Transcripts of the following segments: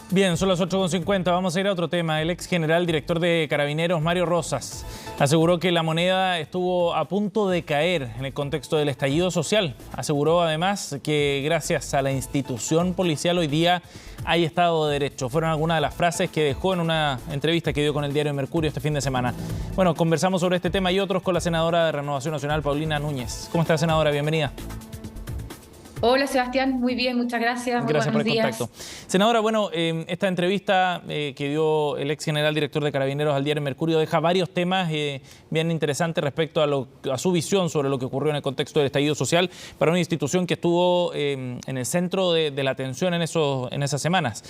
Bien, son las 8:50. Vamos a ir a otro tema. El ex general director de Carabineros, Mario Rosas, aseguró que la moneda estuvo a punto de caer en el contexto del estallido social. Aseguró además que gracias a la institución policial hoy día hay Estado de Derecho. Fueron algunas de las frases que dejó en una entrevista que dio con el diario Mercurio este fin de semana. Bueno, conversamos sobre este tema y otros con la senadora de Renovación Nacional, Paulina Núñez. ¿Cómo está, senadora? Bienvenida. Hola Sebastián, muy bien, muchas gracias. Muy Gracias por el buenos días. contacto. Senadora, bueno, esta entrevista que dio el ex general director de Carabineros al diario Mercurio deja varios temas bien interesantes respecto a su visión sobre lo que ocurrió en el contexto del estallido social para una institución que estuvo en el centro de la atención en esas semanas.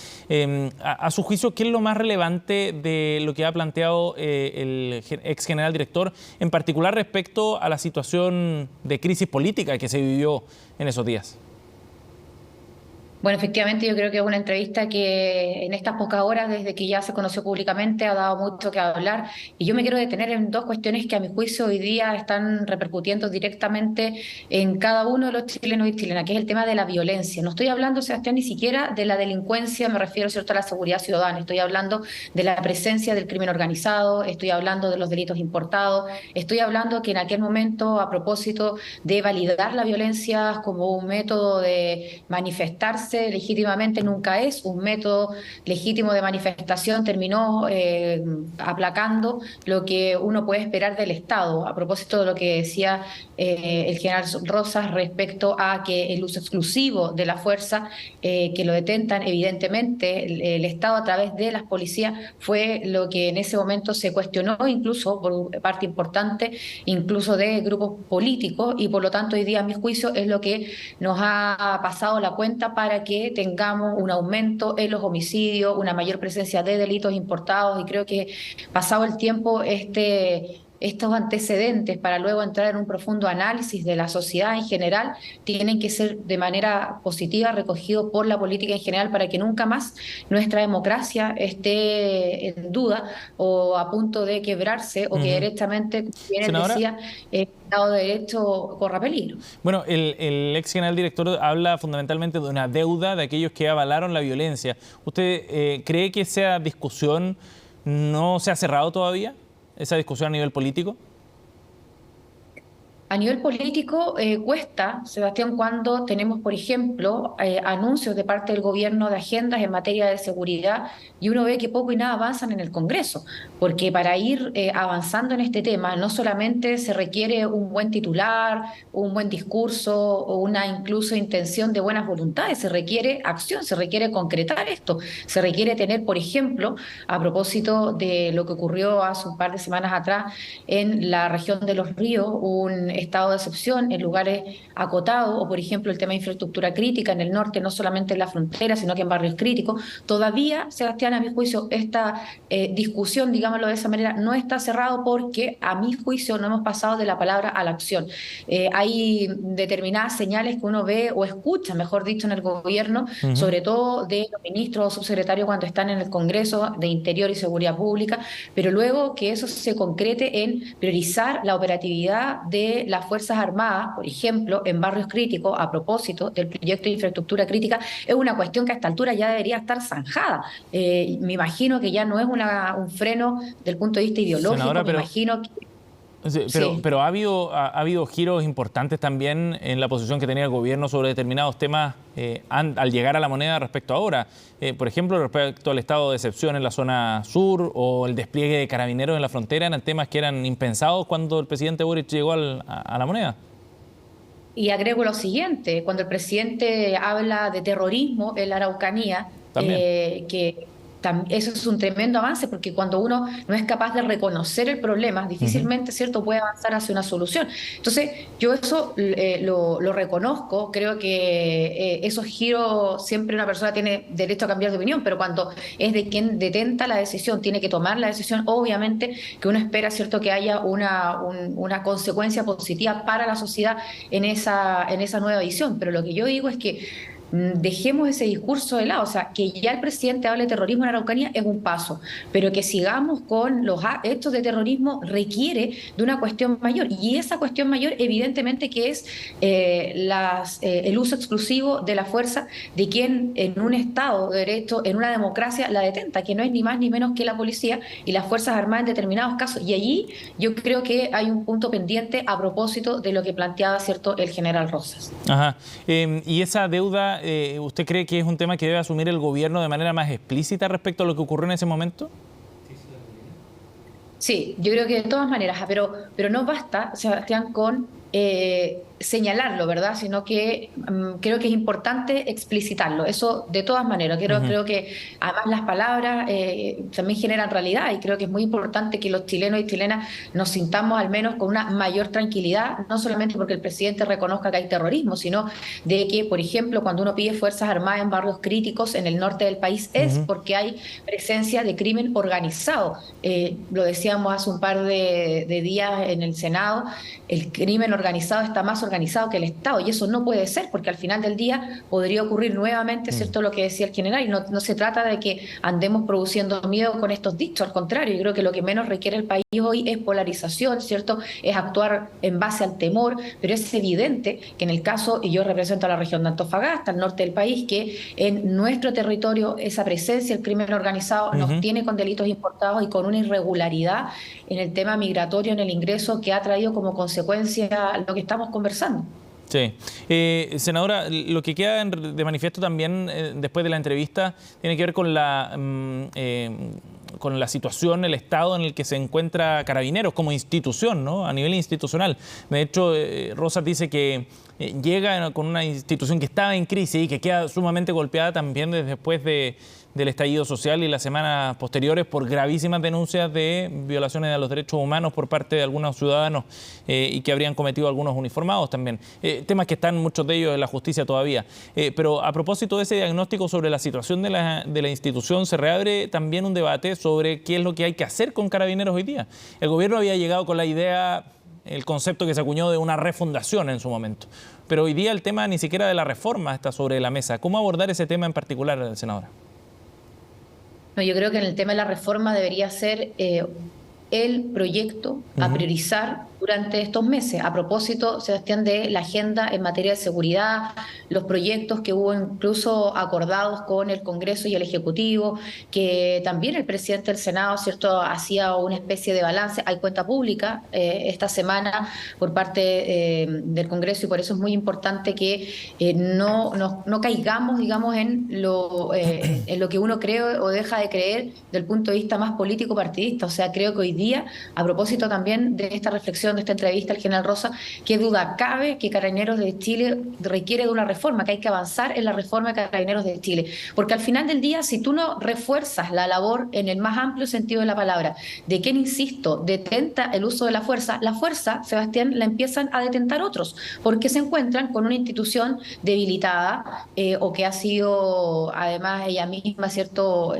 A su juicio, ¿qué es lo más relevante de lo que ha planteado el ex general director, en particular respecto a la situación de crisis política que se vivió en esos días? Bueno, efectivamente yo creo que es una entrevista que en estas pocas horas, desde que ya se conoció públicamente, ha dado mucho que hablar. Y yo me quiero detener en dos cuestiones que a mi juicio hoy día están repercutiendo directamente en cada uno de los chilenos y chilenas, que es el tema de la violencia. No estoy hablando, Sebastián, ni siquiera de la delincuencia, me refiero, ¿cierto?, a la seguridad ciudadana. Estoy hablando de la presencia del crimen organizado, estoy hablando de los delitos importados, estoy hablando que en aquel momento, a propósito de validar la violencia como un método de manifestarse legítimamente, nunca es un método legítimo de manifestación, terminó aplacando lo que uno puede esperar del Estado. A propósito de lo que decía el general Rosas respecto a que el uso exclusivo de la fuerza que lo detentan evidentemente el Estado a través de las policías fue lo que en ese momento se cuestionó incluso por parte importante, incluso de grupos políticos, y por lo tanto hoy día a mi juicio es lo que nos ha pasado la cuenta para que tengamos un aumento en los homicidios, una mayor presencia de delitos importados, y creo que pasado el tiempo estos antecedentes para luego entrar en un profundo análisis de la sociedad en general tienen que ser de manera positiva recogidos por la política en general para que nunca más nuestra democracia esté en duda o a punto de quebrarse o que directamente, como bien él Senadora, decía, el Estado de Derecho corra peligro. bueno, el ex general director habla fundamentalmente de una deuda de aquellos que avalaron la violencia. ¿Usted cree que esa discusión no se ha cerrado todavía? ¿Esa discusión a nivel político? A nivel político cuesta, Sebastián, cuando tenemos, por ejemplo, anuncios de parte del gobierno de agendas en materia de seguridad y uno ve que poco y nada avanzan en el Congreso, porque para ir avanzando en este tema no solamente se requiere un buen titular, un buen discurso o una incluso intención de buenas voluntades, se requiere acción, se requiere concretar esto, se requiere tener, por ejemplo, a propósito de lo que ocurrió hace un par de semanas atrás en la región de Los Ríos, un estado de excepción en lugares acotados, o por ejemplo el tema de infraestructura crítica en el norte, no solamente en la frontera, sino que en barrios críticos. Todavía, Sebastián, a mi juicio, esta discusión, digámoslo de esa manera, no está cerrado porque a mi juicio no hemos pasado de la palabra a la acción. Hay determinadas señales que uno ve o escucha, mejor dicho, en el gobierno, sobre todo de los ministros o subsecretarios cuando están en el Congreso de Interior y Seguridad Pública, pero luego que eso se concrete en priorizar la operatividad de las Fuerzas Armadas, por ejemplo, en barrios críticos, a propósito del proyecto de infraestructura crítica, es una cuestión que a esta altura ya debería estar zanjada. Me imagino que ya no es un freno del punto de vista ideológico, Senadora, me imagino que... sí, Sí. pero ha habido giros importantes también en la posición que tenía el gobierno sobre determinados temas al llegar a la moneda respecto a ahora. Por ejemplo, respecto al estado de excepción en la zona sur o el despliegue de carabineros en la frontera, eran temas que eran impensados cuando el presidente Boric llegó a la moneda. Y agrego lo siguiente, cuando el presidente habla de terrorismo en la Araucanía, También. eso es un tremendo avance, porque cuando uno no es capaz de reconocer el problema, difícilmente, ¿cierto?, puede avanzar hacia una solución. Entonces, yo eso lo reconozco, creo que esos giros, siempre una persona tiene derecho a cambiar de opinión, pero cuando es de quien detenta la decisión, tiene que tomar la decisión, obviamente que uno espera, ¿cierto?, que haya una consecuencia positiva para la sociedad en esa nueva visión. Pero lo que yo digo es que dejemos ese discurso de lado. O sea, que ya el presidente hable de terrorismo en Araucanía es un paso, pero que sigamos con los hechos de terrorismo requiere de una cuestión mayor, y esa cuestión mayor evidentemente que es el uso exclusivo de la fuerza de quien en un Estado de Derecho, en una democracia, la detenta, que no es ni más ni menos que la policía y las Fuerzas Armadas en determinados casos. Y allí yo creo que hay un punto pendiente a propósito de lo que planteaba, ¿cierto?, el general Rosas. Ajá. ¿Y esa deuda, usted cree que es un tema que debe asumir el gobierno de manera más explícita respecto a lo que ocurrió en ese momento? Sí, yo creo que de todas maneras, pero no basta, Sebastián, con señalarlo, ¿verdad? Sino que creo que es importante explicitarlo. Eso de todas maneras. Creo que además las palabras también generan realidad, y creo que es muy importante que los chilenos y chilenas nos sintamos al menos con una mayor tranquilidad, no solamente porque el presidente reconozca que hay terrorismo, sino de que, por ejemplo, cuando uno pide Fuerzas Armadas en barrios críticos en el norte del país es porque hay presencia de crimen organizado. Lo decíamos hace un par de días en el Senado, el crimen organizado está más organizado que el Estado, y eso no puede ser, porque al final del día podría ocurrir nuevamente, ¿cierto?, lo que decía el general, y no se trata de que andemos produciendo miedo con estos dichos, al contrario, yo creo que lo que menos requiere el país hoy es polarización, ¿cierto?, es actuar en base al temor, pero es evidente que en el caso, y yo represento a la región de Antofagasta, al norte del país, que en nuestro territorio esa presencia del crimen organizado nos tiene con delitos importados y con una irregularidad en el tema migratorio, en el ingreso, que ha traído como consecuencia lo que estamos conversando. Sí. Senadora, lo que queda de manifiesto también después de la entrevista tiene que ver con la situación, el estado en el que se encuentra Carabineros como institución, ¿no?, a nivel institucional. De hecho, Rosas dice que llega con una institución que estaba en crisis y que queda sumamente golpeada también después del estallido social y las semanas posteriores por gravísimas denuncias de violaciones a los derechos humanos por parte de algunos ciudadanos y que habrían cometido algunos uniformados también. Temas que están muchos de ellos en la justicia todavía. Pero a propósito de ese diagnóstico sobre la situación de la institución, se reabre también un debate sobre qué es lo que hay que hacer con Carabineros hoy día. El gobierno había llegado con la idea, el concepto que se acuñó de una refundación en su momento. Pero hoy día el tema ni siquiera de la reforma está sobre la mesa. ¿Cómo abordar ese tema en particular, senadora? No, yo creo que en el tema de la reforma debería ser el proyecto a priorizar durante estos meses. A propósito, Sebastián, de la agenda en materia de seguridad, los proyectos que hubo incluso acordados con el Congreso y el Ejecutivo, que también el presidente del Senado, ¿cierto?, hacía una especie de balance. Hay cuenta pública esta semana por parte del Congreso, y por eso es muy importante que no caigamos, digamos, en lo que uno cree o deja de creer desde el punto de vista más político partidista. O sea, creo que hoy día, a propósito también de esta reflexión, de esta entrevista al general Rosa, qué duda cabe que Carabineros de Chile requiere de una reforma, que hay que avanzar en la reforma de Carabineros de Chile, porque al final del día, si tú no refuerzas la labor en el más amplio sentido de la palabra, de quien, insisto, detenta el uso de la fuerza, Sebastián, la empiezan a detentar otros, porque se encuentran con una institución debilitada o que ha sido, además, ella misma, ¿cierto?,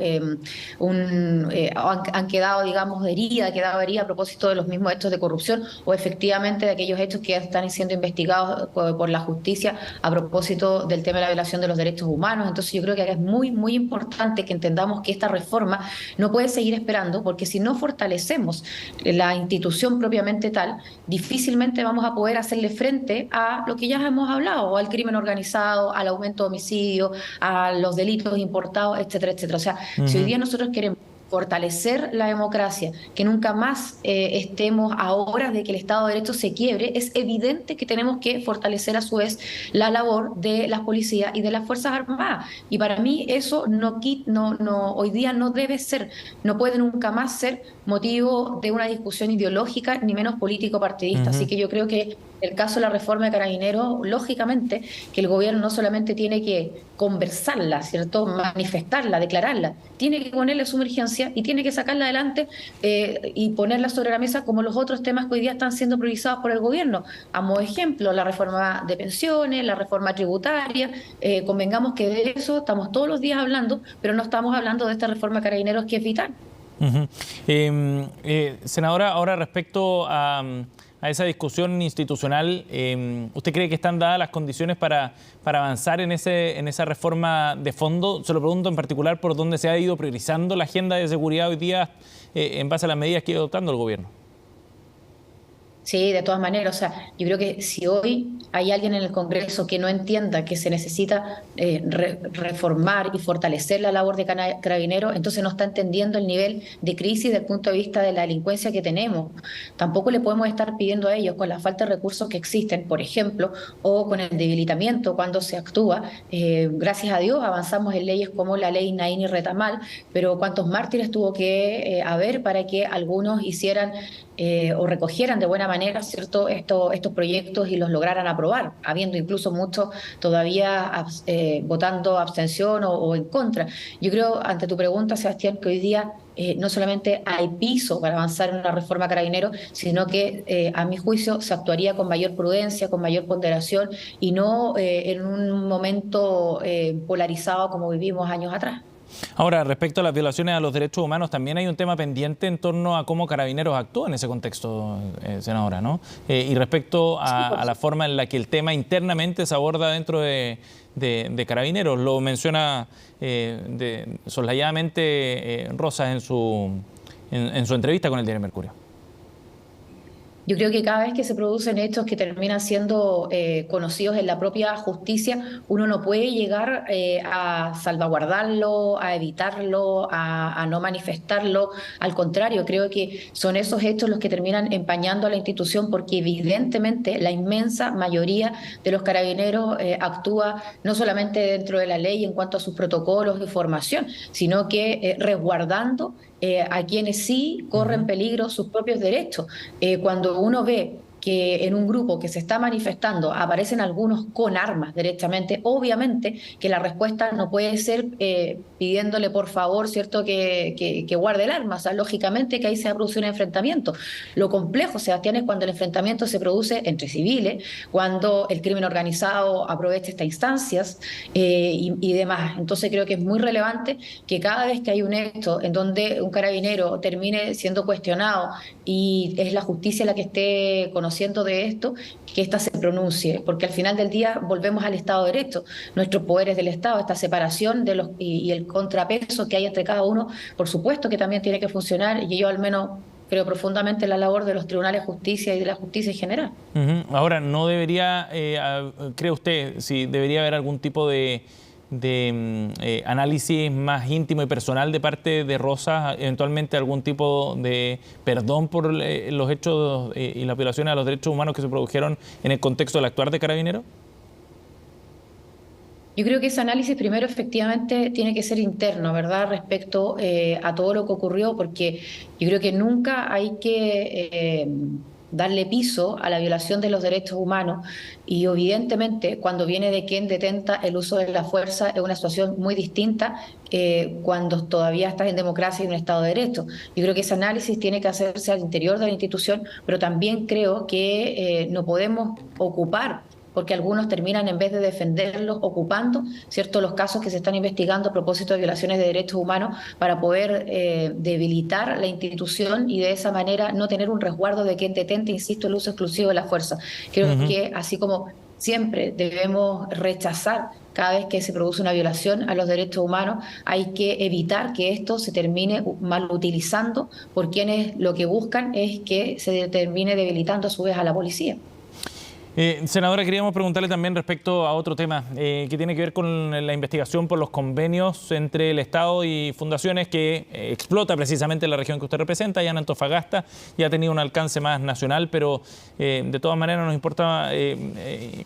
han quedado, digamos, heridas, ha quedado herida a propósito de los mismos hechos de corrupción, o efectivamente de aquellos hechos que ya están siendo investigados por la justicia a propósito del tema de la violación de los derechos humanos. Entonces yo creo que es muy, muy importante que entendamos que esta reforma no puede seguir esperando, porque si no fortalecemos la institución propiamente tal, difícilmente vamos a poder hacerle frente a lo que ya hemos hablado, al crimen organizado, al aumento de homicidios, a los delitos importados, etcétera, etcétera. O sea, si hoy día nosotros queremos fortalecer la democracia, que nunca más estemos a horas de que el Estado de Derecho se quiebre, es evidente que tenemos que fortalecer a su vez la labor de las policías y de las Fuerzas Armadas. Y para mí eso hoy día no debe ser, no puede nunca más ser motivo de una discusión ideológica, ni menos político-partidista. Así que yo creo que el caso de la reforma de Carabineros, lógicamente, que el gobierno no solamente tiene que conversarla, ¿cierto?, manifestarla, declararla, tiene que ponerle su emergencia y tiene que sacarla adelante y ponerla sobre la mesa como los otros temas que hoy día están siendo priorizados por el gobierno. A modo de ejemplo, la reforma de pensiones, la reforma tributaria. Convengamos que de eso estamos todos los días hablando, pero no estamos hablando de esta reforma de Carabineros, que es vital. Senadora, ahora respecto a a esa discusión institucional, ¿usted cree que están dadas las condiciones para avanzar en esa reforma de fondo? Se lo pregunto en particular por dónde se ha ido priorizando la agenda de seguridad hoy día en base a las medidas que ha ido adoptando el gobierno. Sí, de todas maneras, o sea, yo creo que si hoy hay alguien en el Congreso que no entienda que se necesita reformar y fortalecer la labor de Carabineros, entonces no está entendiendo el nivel de crisis desde el punto de vista de la delincuencia que tenemos. Tampoco le podemos estar pidiendo a ellos, con la falta de recursos que existen, por ejemplo, o con el debilitamiento cuando se actúa. Gracias a Dios avanzamos en leyes como la ley Naín y Retamal, pero cuántos mártires tuvo que haber para que algunos hicieran o recogieran de buena manera, ¿cierto?, estos proyectos y los lograran aprobar, habiendo incluso muchos todavía votando abstención o en contra. Yo creo, ante tu pregunta, Sebastián, que hoy día no solamente hay piso para avanzar en una reforma Carabinero, sino que a mi juicio se actuaría con mayor prudencia, con mayor ponderación y no en un momento polarizado como vivimos años atrás. Ahora, respecto a las violaciones a los derechos humanos, también hay un tema pendiente en torno a cómo Carabineros actúa en ese contexto, senadora, ¿no? Y respecto a la forma en la que el tema internamente se aborda dentro de Carabineros, lo menciona soslayadamente Rosas en su entrevista con el diario Mercurio. Yo creo que cada vez que se producen hechos que terminan siendo conocidos en la propia justicia, uno no puede llegar a salvaguardarlo, a evitarlo, a no manifestarlo. Al contrario, creo que son esos hechos los que terminan empañando a la institución, porque evidentemente la inmensa mayoría de los carabineros actúa no solamente dentro de la ley en cuanto a sus protocolos de formación, sino que resguardando a quienes sí corren peligro sus propios derechos. Cuando uno ve que en un grupo que se está manifestando aparecen algunos con armas directamente, obviamente que la respuesta no puede ser pidiéndole por favor, ¿cierto?, que guarde el arma. O sea, lógicamente que ahí se produce un enfrentamiento. Lo complejo, Sebastián, es cuando el enfrentamiento se produce entre civiles, cuando el crimen organizado aprovecha estas instancias y demás. Entonces creo que es muy relevante que cada vez que hay un hecho en donde un carabinero termine siendo cuestionado y es la justicia la que esté conociendo de esto, que ésta se pronuncie, porque al final del día volvemos al Estado de Derecho, nuestros poderes del Estado, esta separación de los y el contrapeso que hay entre cada uno, por supuesto que también tiene que funcionar, y yo al menos creo profundamente en la labor de los tribunales de justicia y de la justicia en general. Ahora, ¿no debería, cree usted, si debería haber algún tipo de análisis más íntimo y personal de parte de Rosas, eventualmente algún tipo de perdón por los hechos y las violaciones a los derechos humanos que se produjeron en el contexto del actuar de Carabineros? Yo creo que ese análisis primero efectivamente tiene que ser interno, ¿verdad?, respecto a todo lo que ocurrió, porque yo creo que nunca hay que darle piso a la violación de los derechos humanos, y evidentemente cuando viene de quien detenta el uso de la fuerza es una situación muy distinta cuando todavía estás en democracia y en un Estado de Derecho. Yo creo que ese análisis tiene que hacerse al interior de la institución, pero también creo que no podemos ocupar, porque algunos terminan, en vez de defenderlos, ocupando, ¿cierto?, los casos que se están investigando a propósito de violaciones de derechos humanos para poder debilitar la institución y de esa manera no tener un resguardo de quien detente, insisto, el uso exclusivo de la fuerza. Creo que así como siempre debemos rechazar cada vez que se produce una violación a los derechos humanos, hay que evitar que esto se termine mal utilizando por quienes lo que buscan es que se termine debilitando a su vez a la policía. Senadora, queríamos preguntarle también respecto a otro tema que tiene que ver con la investigación por los convenios entre el Estado y fundaciones que explota precisamente la región que usted representa, allá en Antofagasta, y ha tenido un alcance más nacional, pero de todas maneras nos importa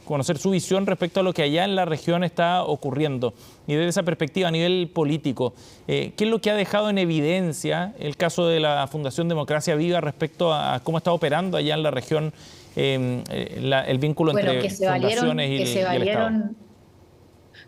conocer su visión respecto a lo que allá en la región está ocurriendo. Y desde esa perspectiva a nivel político, ¿qué es lo que ha dejado en evidencia el caso de la Fundación Democracia Viva respecto a cómo está operando allá en la región el vínculo entre fundaciones y el Estado?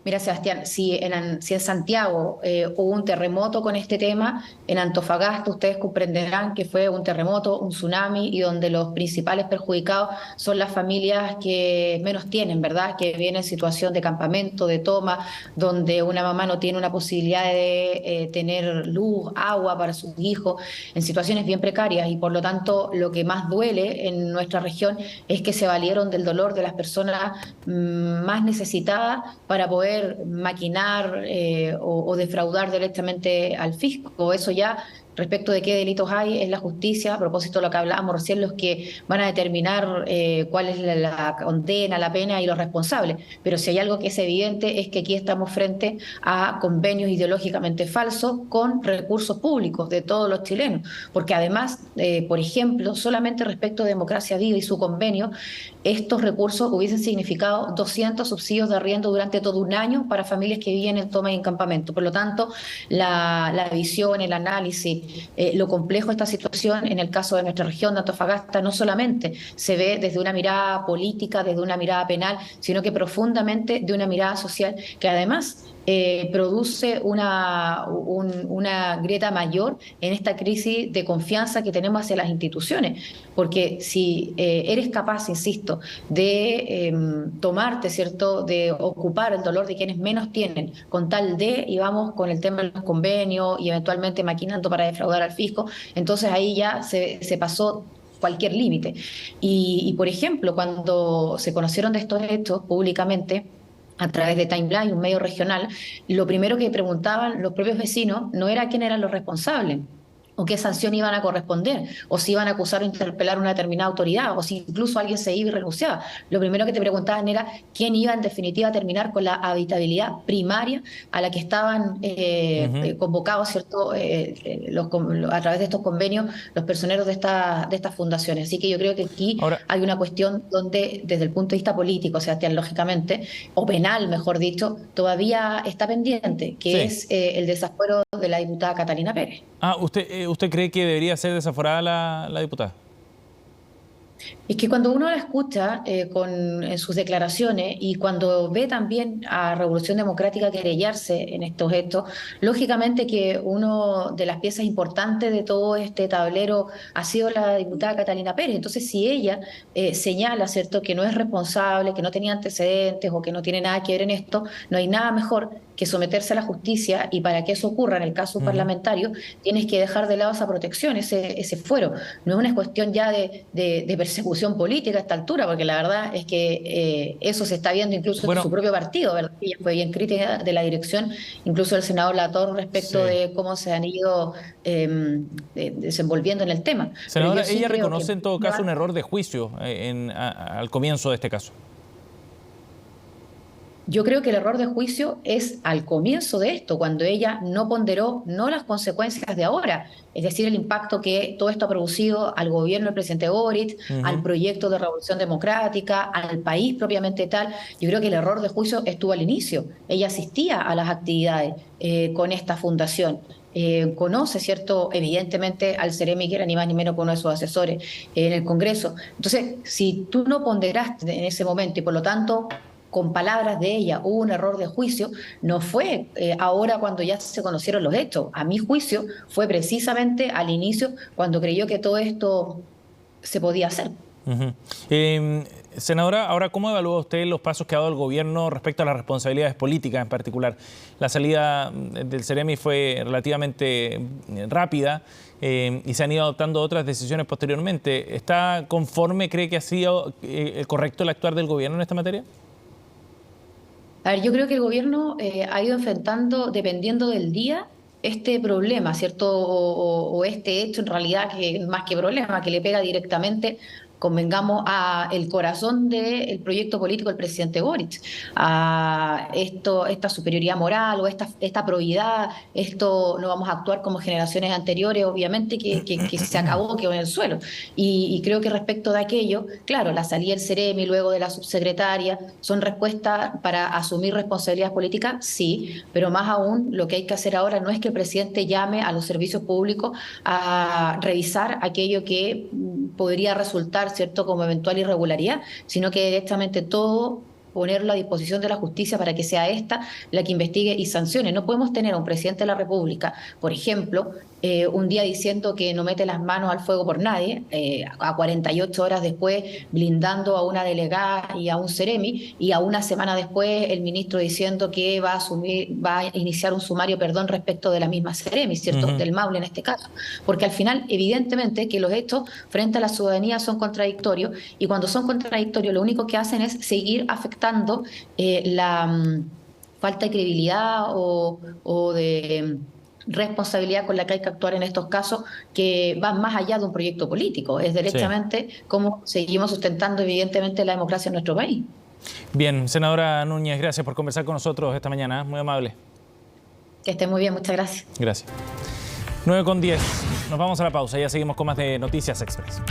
Mira, Sebastián, si en Santiago hubo un terremoto con este tema, en Antofagasta ustedes comprenderán que fue un terremoto, un tsunami, y donde los principales perjudicados son las familias que menos tienen, ¿verdad? Que vienen en situación de campamento, de toma, donde una mamá no tiene una posibilidad de tener luz, agua para sus hijos, en situaciones bien precarias. Y por lo tanto, lo que más duele en nuestra región es que se valieron del dolor de las personas más necesitadas para poder maquinar o defraudar directamente al fisco. Eso ya, respecto de qué delitos hay, es la justicia, a propósito de lo que hablábamos recién, los que van a determinar cuál es la condena, la pena y los responsables. Pero si hay algo que es evidente es que aquí estamos frente a convenios ideológicamente falsos con recursos públicos de todos los chilenos. Porque además, por ejemplo, solamente respecto a Democracia Viva y su convenio, estos recursos hubiesen significado 200 subsidios de arriendo durante todo un año para familias que viven en toma y en campamento. Por lo tanto, la visión, el análisis, lo complejo de esta situación en el caso de nuestra región de Antofagasta no solamente se ve desde una mirada política, desde una mirada penal, sino que profundamente de una mirada social que además produce una grieta mayor en esta crisis de confianza que tenemos hacia las instituciones. Porque si eres capaz, insisto, de tomarte, ¿cierto?, de ocupar el dolor de quienes menos tienen, con tal de, y vamos con el tema de los convenios y eventualmente maquinando para defraudar al fisco, entonces ahí ya se pasó cualquier límite. Por ejemplo, cuando se conocieron de estos hechos públicamente, a través de Timeline, un medio regional, lo primero que preguntaban los propios vecinos no era quién eran los responsables, o qué sanción iban a corresponder, o si iban a acusar o interpelar a una determinada autoridad, o si incluso alguien se iba y renunciaba. Lo primero que te preguntaban era quién iba en definitiva a terminar con la habitabilidad primaria a la que estaban convocados, ¿cierto? A través de estos convenios, los personeros de estas fundaciones. Así que yo creo que aquí Ahora, hay una cuestión donde, desde el punto de vista político, o sea, lógicamente, o penal, mejor dicho, todavía está pendiente, que sí. es el desafuero de la diputada Catalina Pérez. ¿Usted cree que debería ser desaforada la diputada? Es que cuando uno la escucha en sus declaraciones y cuando ve también a Revolución Democrática querellarse en estos hechos, lógicamente que una de las piezas importantes de todo este tablero ha sido la diputada Catalina Pérez. Entonces, si ella señala, ¿cierto?, que no es responsable, que no tenía antecedentes o que no tiene nada que ver en esto, no hay nada mejor que someterse a la justicia, y para que eso ocurra en el caso parlamentario, tienes que dejar de lado esa protección, ese fuero. No es una cuestión ya de persecución política a esta altura, porque la verdad es que eso se está viendo incluso en Bueno, su propio partido, ¿verdad? Ella fue bien crítica de la dirección, incluso el senador Latorre, sí. respecto de cómo se han ido desenvolviendo en el tema. Pero yo Senadora, sí ella creo que reconoce en todo caso un error de juicio al comienzo de este caso. Yo creo que el error de juicio es al comienzo de esto, cuando ella no ponderó no las consecuencias de ahora, es decir, el impacto que todo esto ha producido al gobierno del presidente Boric, al proyecto de Revolución Democrática, al país propiamente tal. Yo creo que el error de juicio estuvo al inicio. Ella asistía a las actividades con esta fundación. Conoce, ¿cierto?, evidentemente al Ceremi, que era ni más ni menos que uno de sus asesores en el Congreso. Entonces, si tú no ponderaste en ese momento y por lo tanto con palabras de ella hubo un error de juicio, no fue ahora cuando ya se conocieron los hechos. A mi juicio fue precisamente al inicio cuando creyó que todo esto se podía hacer. Senadora, ahora, ¿cómo evalúa usted los pasos que ha dado el gobierno respecto a las responsabilidades políticas en particular? La salida del Ceremi fue relativamente rápida y se han ido adoptando otras decisiones posteriormente. ¿Está conforme, cree que ha sido correcto el actuar del gobierno en esta materia? A ver, yo creo que el gobierno ha ido enfrentando, dependiendo del día, este problema, ¿cierto? O este hecho en realidad, que más que problema, que le pega directamente, convengamos, a el corazón del proyecto político del presidente Boric, a esta superioridad moral o esta probidad, esto no vamos a actuar como generaciones anteriores, obviamente, que se acabó, quedó en el suelo. Y creo que respecto de aquello, claro, la salida del Ceremi, luego de la subsecretaria, son respuestas para asumir responsabilidades políticas, sí, pero más aún lo que hay que hacer ahora no es que el presidente llame a los servicios públicos a revisar aquello que podría resultar, ¿cierto?, como eventual irregularidad, sino que directamente todo ponerlo a disposición de la justicia para que sea esta la que investigue y sancione. No podemos tener a un presidente de la República, por ejemplo, un día diciendo que no mete las manos al fuego por nadie, a 48 horas después blindando a una delegada y a un seremi, y a una semana después el ministro diciendo que va a iniciar un sumario, perdón, respecto de la misma seremi, ¿cierto? Del Maule en este caso. Porque al final, evidentemente, que los hechos frente a la ciudadanía son contradictorios, y cuando son contradictorios lo único que hacen es seguir afectando la falta de credibilidad o de responsabilidad con la que hay que actuar en estos casos, que van más allá de un proyecto político. Es derechamente cómo seguimos sustentando evidentemente la democracia en nuestro país. Bien, senadora Núñez, gracias por conversar con nosotros esta mañana, muy amable. Que esté muy bien, muchas gracias. Gracias. 9:10, nos vamos a la pausa, ya seguimos con más de Noticias Express.